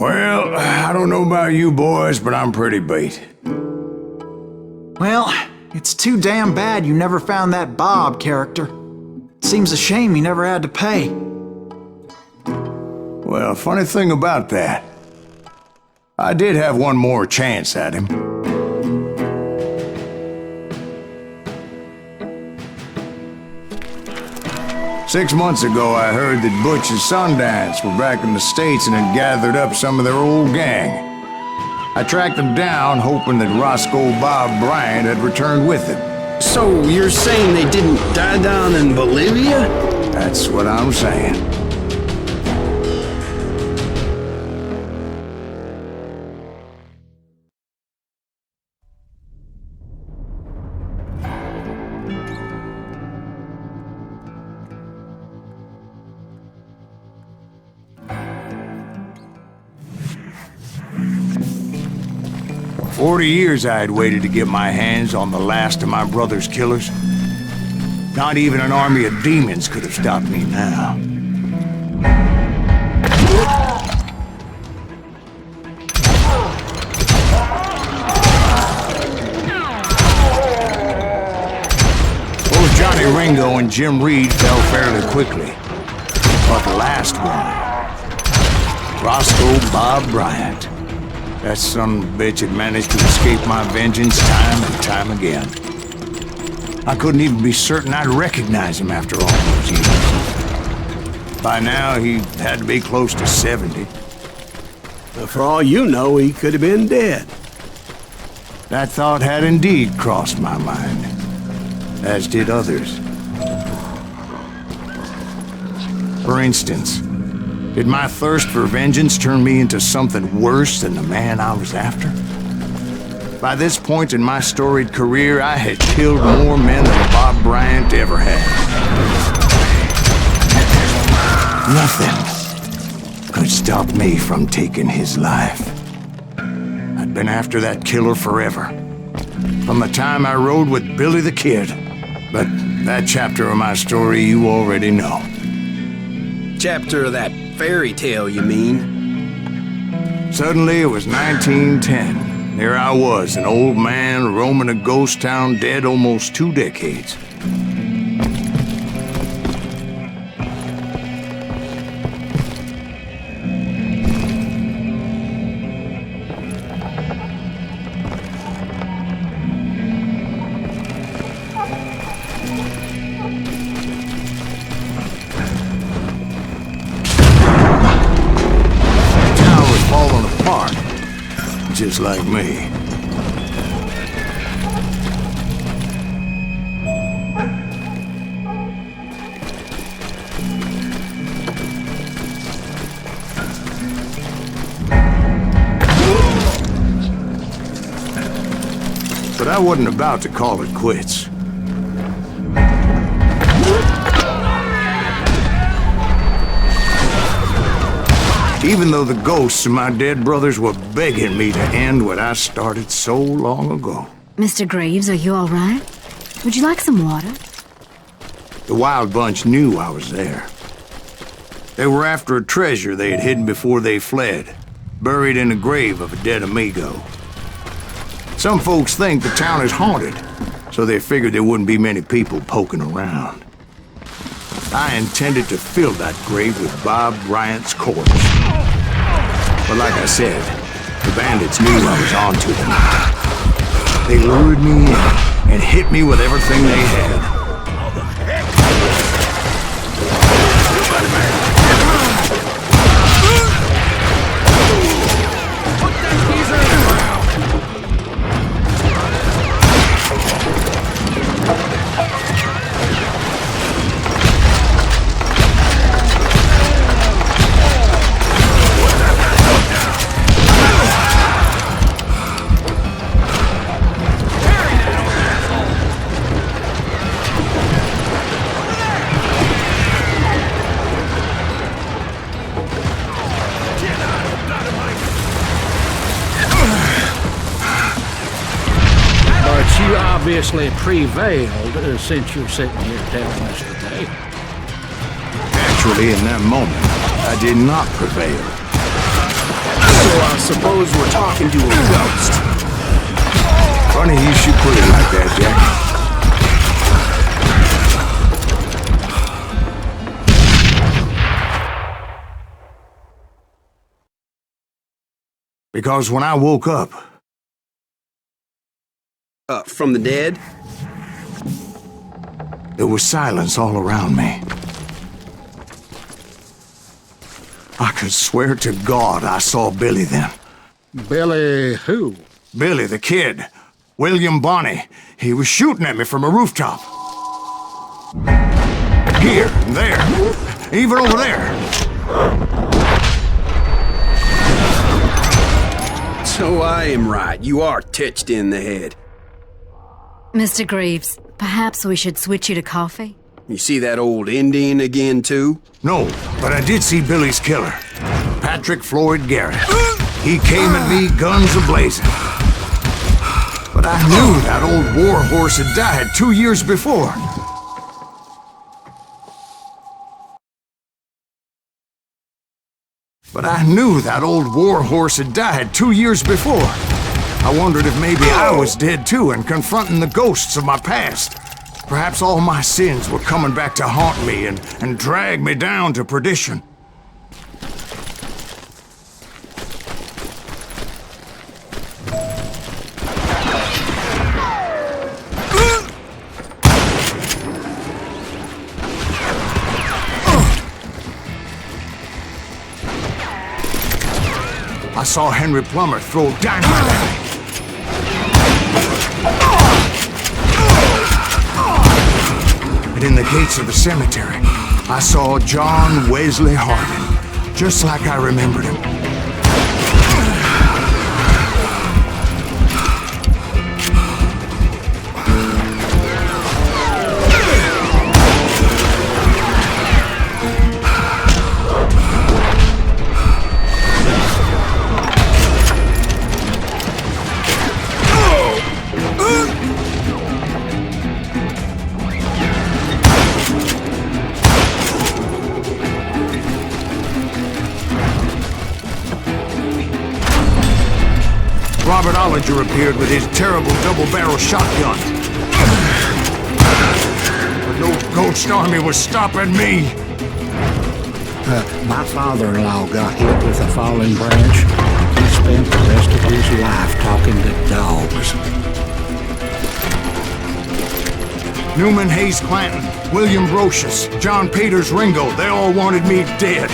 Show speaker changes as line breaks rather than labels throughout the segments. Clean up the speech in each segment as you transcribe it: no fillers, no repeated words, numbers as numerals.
Well, I don't know about you boys, but I'm pretty beat.
Well, it's too damn bad you never found that Bob character. Seems a shame he never had to pay.
Well, funny thing about that, I did have one more chance at him. Six months ago, I heard that Butch and Sundance were back in the States and had gathered up some of their old gang. I tracked them down, hoping that Roscoe Bob Bryant had returned with them.
So you're saying they didn't die down in Bolivia?
That's what I'm saying. 40 years I had waited to get my hands on the last of my brother's killers. Not even an army of demons could have stopped me now. Both Johnny Ringo and Jim Reed fell fairly quickly. But the last one, Roscoe Bob Bryant. That son of a bitch had managed to escape my vengeance time and time again. I couldn't even be certain I'd recognize him after all those years. By now, he had to be close to 70.
But for all you know, he could have been dead.
That thought had indeed crossed my mind, as did others. For instance, did my thirst for vengeance turn me into something worse than the man I was after? By this point in my storied career, I had killed more men than Bob Bryant ever had. Nothing could stop me from taking his life. I'd been after that killer forever, from the time I rode with Billy the Kid. But that chapter of my story you already know.
Chapter of that fairy tale, you mean?
Suddenly, it was 1910. Here I was, an old man roaming a ghost town dead almost 2 decades. Just like me. But I wasn't about to call it quits. Even though the ghosts of my dead brothers were begging me to end what I started so long ago.
Mr. Graves, are you all right? Would you like some water?
The Wild Bunch knew I was there. They were after a treasure they had hidden before they fled, buried in the grave of a dead amigo. Some folks think the town is haunted, so they figured there wouldn't be many people poking around. I intended to fill that grave with Bob Bryant's corpse. But like I said, the bandits knew I was on to them. They lured me in and hit me with everything they had.
You obviously prevailed since you're sitting here telling us today.
Actually, in that moment, I did not prevail.
I suppose we're talking to a ghost.
Funny you should put it like that, Jack. Because when I woke up...
From the dead?
There was silence all around me. I could swear to God I saw Billy then.
Billy who?
Billy, the kid. William Bonney. He was shooting at me from a rooftop. Here, and there, even over there.
So I am right. You are touched in the head.
Mr. Greaves, perhaps we should switch you to coffee?
You see that old Indian again, too?
No, but I did see Billy's killer. Patrick Floyd Garrett. He came at me guns a-blazing. But I knew that old war horse had died 2 years before. I wondered if maybe I was dead too and confronting the ghosts of my past. Perhaps all my sins were coming back to haunt me and drag me down to perdition. I saw Henry Plummer throw dynamite at me. And in the gates of the cemetery, I saw John Wesley Hardin, just like I remembered him. Robert Ollinger appeared with his terrible double-barrel shotgun. But no ghost army was stopping me.
My father-in-law got hit with a falling branch. He spent the rest of his life talking to dogs.
Newman Hayes Clanton, William Brocious, John Peters Ringo, they all wanted me dead.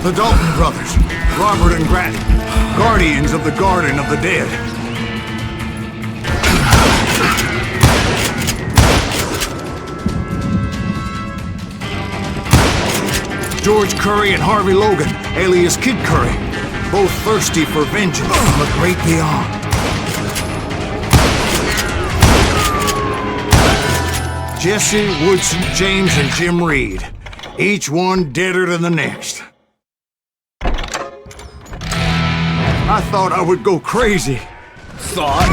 The Dalton brothers, Robert and Granny, guardians of the Garden of the Dead. George Curry and Harvey Logan, alias Kid Curry, both thirsty for vengeance from the great beyond. Jesse, Woodson, James, and Jim Reed, each one deader than the next. I thought I would go crazy.
Thought?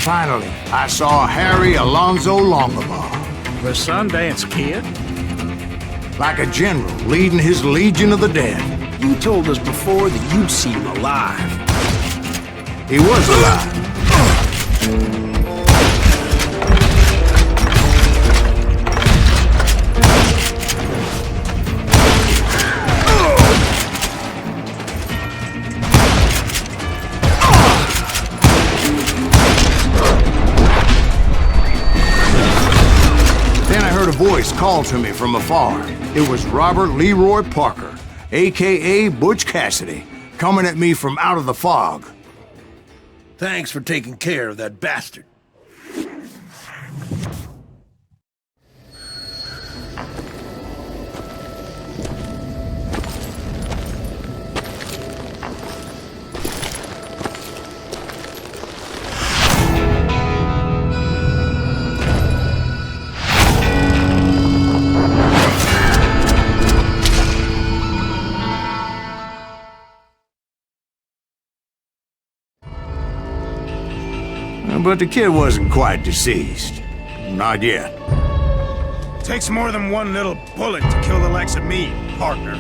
Finally, I saw Harry Alonzo Longabaugh.
The Sundance Kid?
Like a general leading his Legion of the Dead.
You told us before that you'd seen him alive.
He was alive. voice called to me from afar. It was Robert Leroy Parker, a.k.a. Butch Cassidy, coming at me from out of the fog.
Thanks for taking care of that bastard.
But the kid wasn't quite deceased. Not yet.
Takes more than one little bullet to kill the likes of me, partner.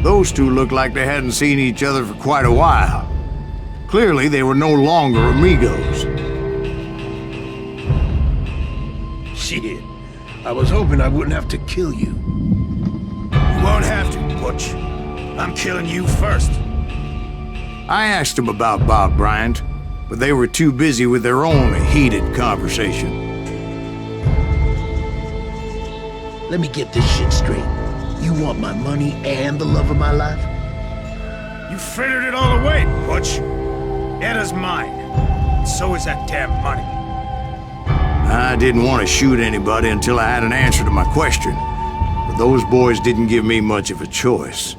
Those two looked like they hadn't seen each other for quite a while. Clearly, they were no longer amigos.
Shit. I was hoping I wouldn't have to kill you.
You won't have to, Butch. I'm killing you first.
I asked them about Bob Bryant, but they were too busy with their own heated conversation.
Let me get this shit straight. You want my money and the love of my life?
You frittered it all away, Butch. Etta's mine. So is that damn money.
I didn't want to shoot anybody until I had an answer to my question, but those boys didn't give me much of a choice.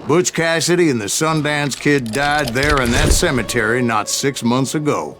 Butch Cassidy and the Sundance Kid died there in that cemetery not 6 months ago.